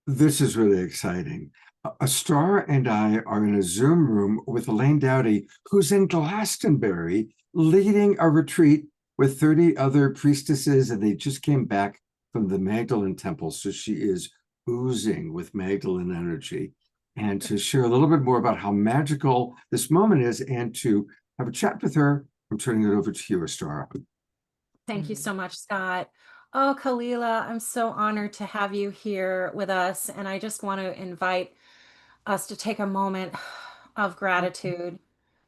This is really exciting. Astara and I are in a Zoom room with Elayne Doughty, who's in Glastonbury leading a retreat with 30 other priestesses, and they just came back from the Magdalene temple. So she is oozing with Magdalene energy. And to share a little bit more about how magical this moment is and to have a chat with her, I'm turning it over to you, Astara. Thank you so much, Scott. Oh, Kalila, I'm so honored to have you here with us. And I just want to invite us to take a moment of gratitude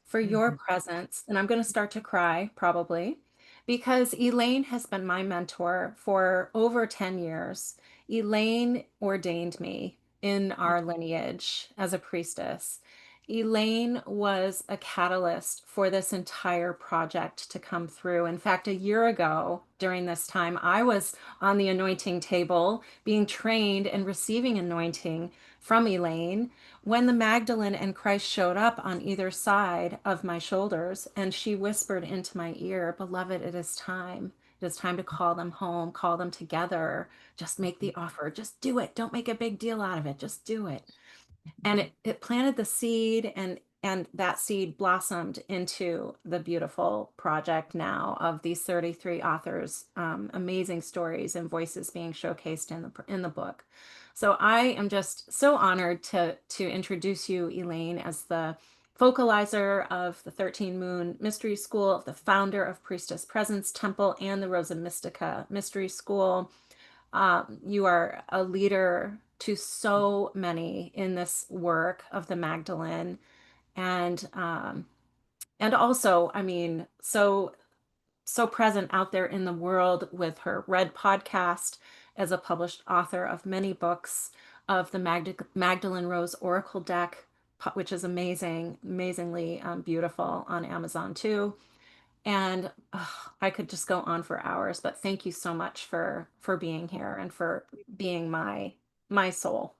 for your presence. And I'm going to start to cry probably because Elayne has been my mentor for over 10 years. Elayne ordained me in our lineage as a priestess. Elayne was a catalyst for this entire project to come through. In fact, a year ago during this time, I was on the anointing table being trained and receiving anointing from Elayne when the Magdalene and Christ showed up on either side of my shoulders, and she whispered into my ear, "Beloved, it is time. It is time to call them home, call them together. Just make the offer. Just do it. Don't make a big deal out of it. Just do it." And it planted the seed, and that seed blossomed into the beautiful project now of these 33 authors, amazing stories and voices being showcased in the book. So I am just so honored to introduce you, Elayne, as the focalizer of the 13 Moon Mystery School, the founder of Priestess Presence Temple and the Rosa Mystica Mystery School. You are a leader to so many in this work of the Magdalene, and also, I mean, so present out there in the world with her Red podcast as a published author of many books of the Magdalene Rose Oracle deck, which is amazingly beautiful on Amazon too. And I could just go on for hours, but thank you so much for being here and for being my soul.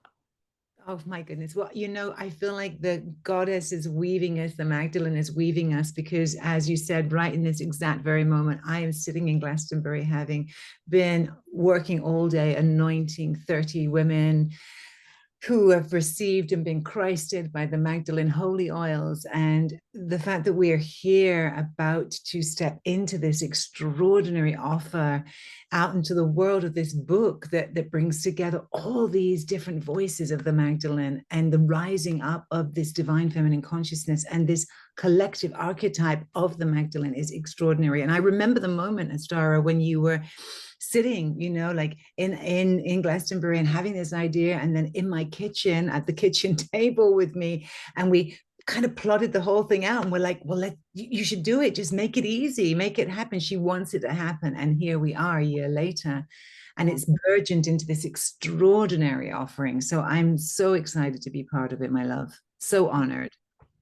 Oh my goodness. Well, I feel like the goddess is weaving us, the Magdalene is weaving us, because as you said, right in this exact very moment, I am sitting in Glastonbury, having been working all day, anointing 30 women who have received and been Christed by the Magdalene holy oils. And the fact that we are here about to step into this extraordinary offer out into the world of this book that brings together all these different voices of the Magdalene and the rising up of this divine feminine consciousness and this collective archetype of the Magdalene is extraordinary. And I remember the moment, Astara, when you were sitting, like in Glastonbury and having this idea, and then in my kitchen at the kitchen table with me, and we kind of plotted the whole thing out, and we're like, well, you should do it, just make it easy, make it happen. She wants it to happen, and here we are a year later, and it's burgeoned into this extraordinary offering. So I'm so excited to be part of it, my love. So honored.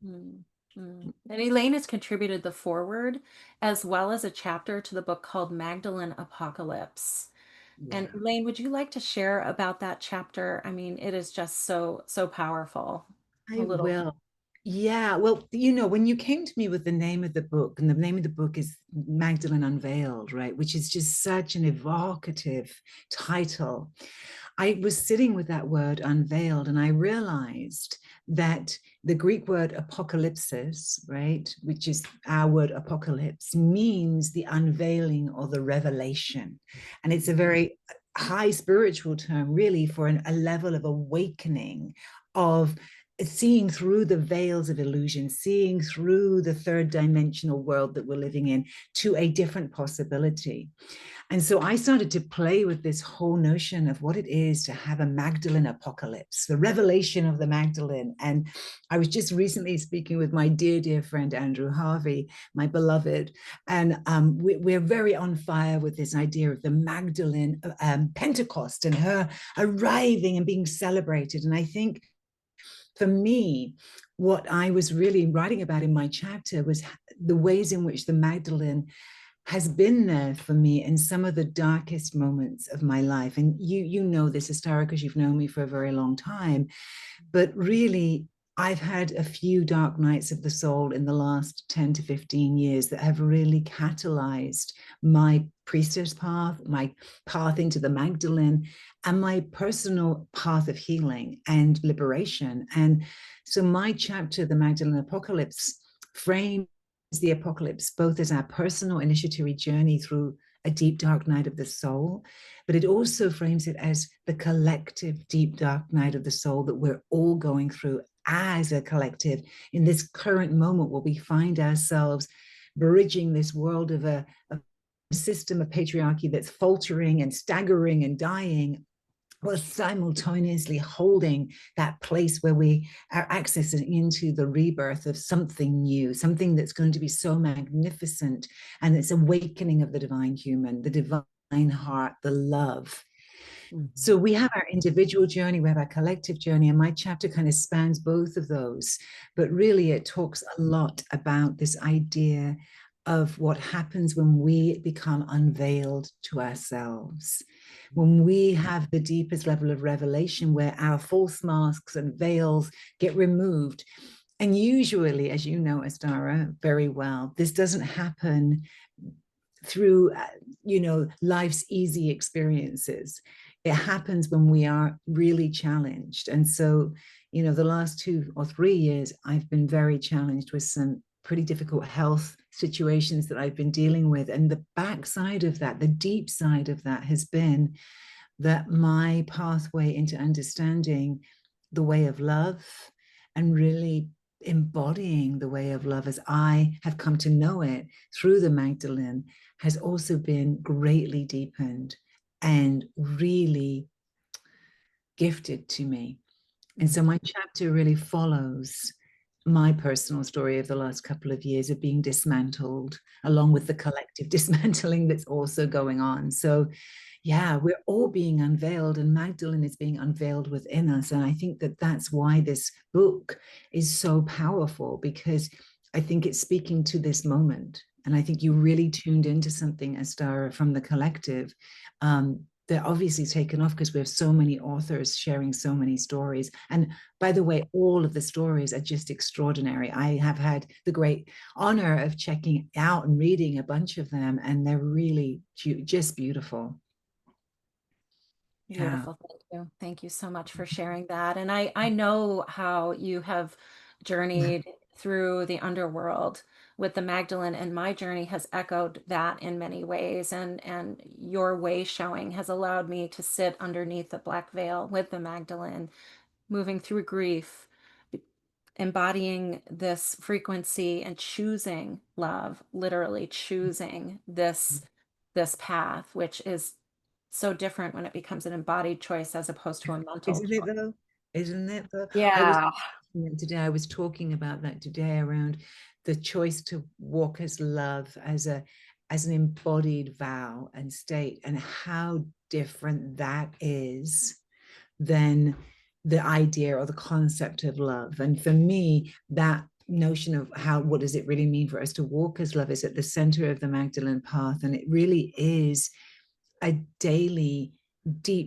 Mm, mm. And Elayne has contributed the foreword as well as a chapter to the book called Magdalene Apocalypse. And Yeah, Elayne, would you like to share about that chapter? I mean, it is just so powerful. A I little. will. Yeah, well, when you came to me with the name of the book, and the name of the book is Magdalene Unveiled, right, which is just such an evocative title. I was sitting with that word unveiled, and I realized that the Greek word apocalypsis, right, which is our word apocalypse, means the unveiling or the revelation. And it's a very high spiritual term, really, for a level of awakening, of seeing through the veils of illusion, seeing through the third dimensional world that we're living in to a different possibility. And so I started to play with this whole notion of what it is to have a Magdalene apocalypse, the revelation of the Magdalene. And I was just recently speaking with my dear friend, Andrew Harvey, my beloved. And we're very on fire with this idea of the Magdalene Pentecost and her arriving and being celebrated. And I think for me, what I was really writing about in my chapter was the ways in which the Magdalene has been there for me in some of the darkest moments of my life. And you know this, Astara, because you've known me for a very long time. But really, I've had a few dark nights of the soul in the last 10 to 15 years that have really catalyzed my priestess path, my path into the Magdalene, and my personal path of healing and liberation. And so my chapter, The Magdalene Apocalypse, frames the apocalypse both as our personal initiatory journey through a deep dark night of the soul, but it also frames it as the collective deep dark night of the soul that we're all going through as a collective in this current moment where we find ourselves bridging this world of a system of patriarchy that's faltering and staggering and dying, while simultaneously holding that place where we are accessing into the rebirth of something new, something that's going to be so magnificent, and it's awakening of the divine human, the divine heart, the love. So we have our individual journey, we have our collective journey, and my chapter kind of spans both of those. But really, it talks a lot about this idea of what happens when we become unveiled to ourselves, when we have the deepest level of revelation, where our false masks and veils get removed. And usually, as you know, Astara, very well, this doesn't happen through, life's easy experiences. It happens when we are really challenged. And so, the last 2 or 3 years, I've been very challenged with some pretty difficult health situations that I've been dealing with. And the backside of that, the deep side of that, has been that my pathway into understanding the way of love and really embodying the way of love as I have come to know it through the Magdalene has also been greatly deepened and really gifted to me. And so my chapter really follows my personal story of the last couple of years of being dismantled, along with the collective dismantling that's also going on. So yeah, we're all being unveiled, and Magdalene is being unveiled within us. And I think that that's why this book is so powerful, because I think it's speaking to this moment. And I think you really tuned into something, Astara, from the collective. They're obviously taken off because we have so many authors sharing so many stories. And by the way, all of the stories are just extraordinary. I have had the great honor of checking out and reading a bunch of them, and they're really just beautiful. Beautiful. Thank you. Thank you so much for sharing that. And I know how you have journeyed through the underworld with the Magdalene, and my journey has echoed that in many ways. And your way showing has allowed me to sit underneath the black veil with the Magdalene, moving through grief, embodying this frequency and choosing love, literally choosing this path, which is so different when it becomes an embodied choice as opposed to a mental Isn't it though? Isn't it though? Yeah. I was talking about that today, around the choice to walk as love, as an embodied vow and state, and how different that is than the idea or the concept of love. And for me, that notion of what does it really mean for us to walk as love is at the center of the Magdalene path. And it really is a deep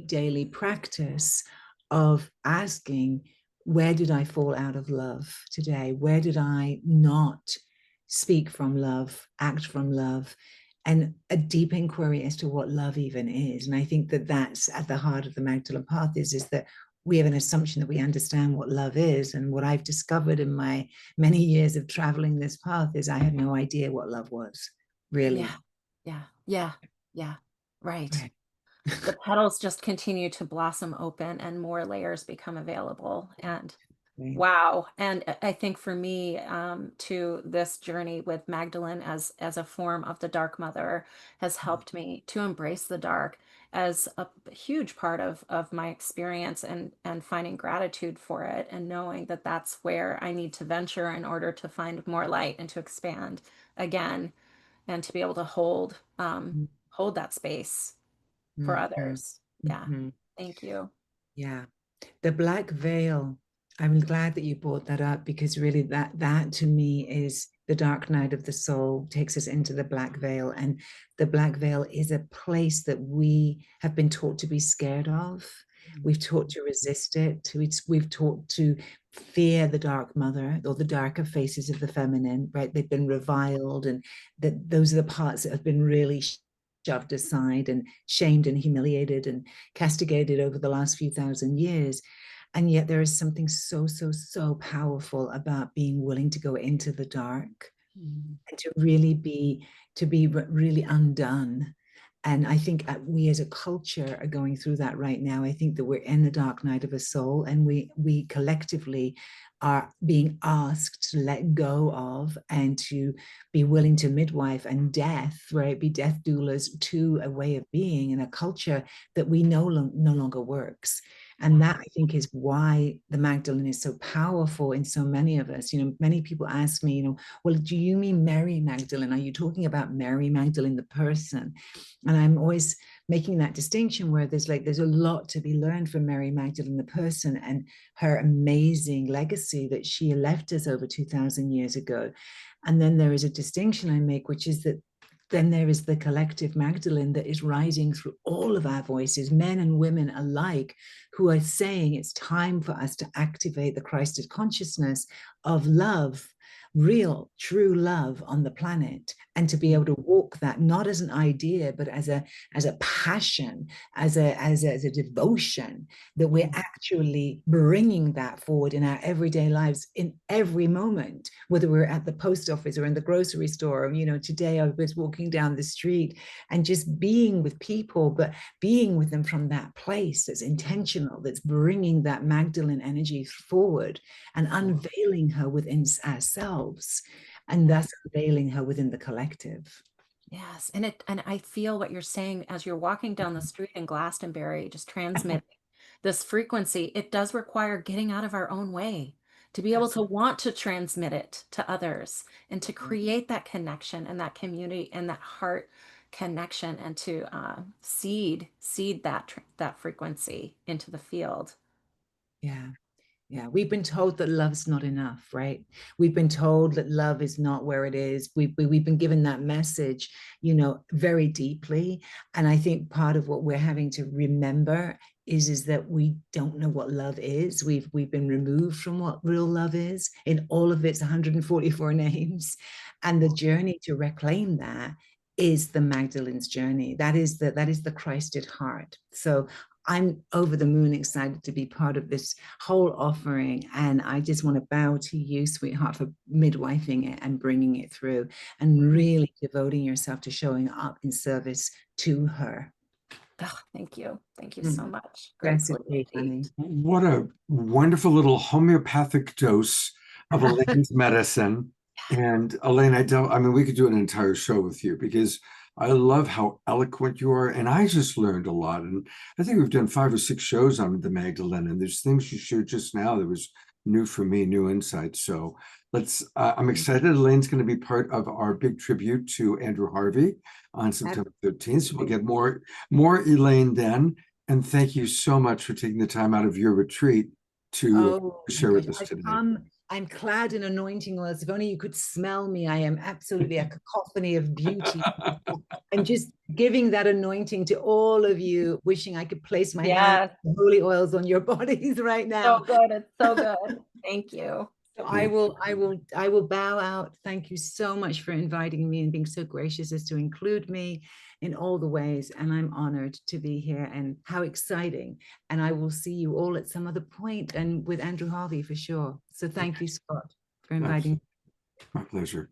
daily practice of asking, where did I fall out of love today? Where did I not speak from love, act from love? And a deep inquiry as to what love even is. And I think that that's at the heart of the Magdalene path, is that we have an assumption that we understand what love is. And what I've discovered in my many years of traveling this path is I had no idea what love was, really. Yeah. Right. The petals just continue to blossom open and more layers become available. And wow. And I think for me, to this journey with Magdalene as a form of the Dark Mother has helped me to embrace the dark as a huge part of my experience, and finding gratitude for it, and knowing that that's where I need to venture in order to find more light and to expand again, and to be able to hold that space for others. Yeah. Thank you. Yeah. The black veil. I'm glad that you brought that up, because really that to me is the dark night of the soul, takes us into the black veil. And the black veil is a place that we have been taught to be scared of. We've taught to resist it. We've taught to fear the dark mother or the darker faces of the feminine, right? They've been reviled, and that those are the parts that have been really shoved aside and shamed and humiliated and castigated over the last few thousand years. And yet there is something so, so, so powerful about being willing to go into the dark and to really be really undone. And I think we as a culture are going through that right now. I think that we're in the dark night of a soul, and we collectively are being asked to let go of and to be willing to midwife and death, right? Be death doulas to a way of being and a culture that we no longer works. And that, I think, is why the Magdalene is so powerful in so many of us. You know, many people ask me, you know, well, do you mean Mary Magdalene? Are you talking about Mary Magdalene, the person? And I'm always making that distinction where there's a lot to be learned from Mary Magdalene, the person, and her amazing legacy that she left us over 2,000 years ago. And then there is a distinction I make, which is that then there is the collective Magdalene that is rising through all of our voices, men and women alike, who are saying it's time for us to activate the Christed consciousness of love, real, true love on the planet, and to be able to walk that not as an idea, but as a passion, as a devotion, that we're actually bringing that forward in our everyday lives in every moment, whether we're at the post office or in the grocery store. You know, today I was walking down the street and just being with people, but being with them from that place that's intentional, that's bringing that Magdalene energy forward and unveiling her within ourselves, and thus unveiling her within the collective. Yes, and I feel what you're saying as you're walking down the street in Glastonbury, just transmitting this frequency. It does require getting out of our own way to be able to want to transmit it to others and to create that connection and that community and that heart connection, and to seed that frequency into the field. Yeah. Yeah, we've been told that love's not enough, right? We've been told that love is not where it is. We've been given that message, you know, very deeply. And I think part of what we're having to remember is that we don't know what love is. We've been removed from what real love is in all of its 144 names. And the journey to reclaim that is the Magdalene's journey. That is the Christed heart. So I'm over the moon excited to be part of this whole offering. And I just want to bow to you, sweetheart, for midwifing it and bringing it through and really devoting yourself to showing up in service to her. Oh, thank you. Thank you so much. Gratefully, honey. What a wonderful little homeopathic dose of Elayne's medicine. And Elayne, I mean, we could do an entire show with you because I love how eloquent you are. And I just learned a lot. And I think we've done 5 or 6 shows on the Magdalene, and there's things you shared just now that was new for me, new insights. So I'm excited. Elayne's going to be part of our big tribute to Andrew Harvey on September 13th. So we'll get more Elayne then. And thank you so much for taking the time out of your retreat to share with us today. I'm clad in anointing oils. If only you could smell me. I am absolutely a cacophony of beauty. And just giving that anointing to all of you, wishing I could place my hand holy oils on your bodies right now. So good. It's so good. Thank you. So I will bow out. Thank you so much for inviting me and being so gracious as to include me in all the ways. And I'm honored to be here, and how exciting. And I will see you all at some other point, and with Andrew Harvey for sure. So thank you, Scott, for inviting me. My pleasure.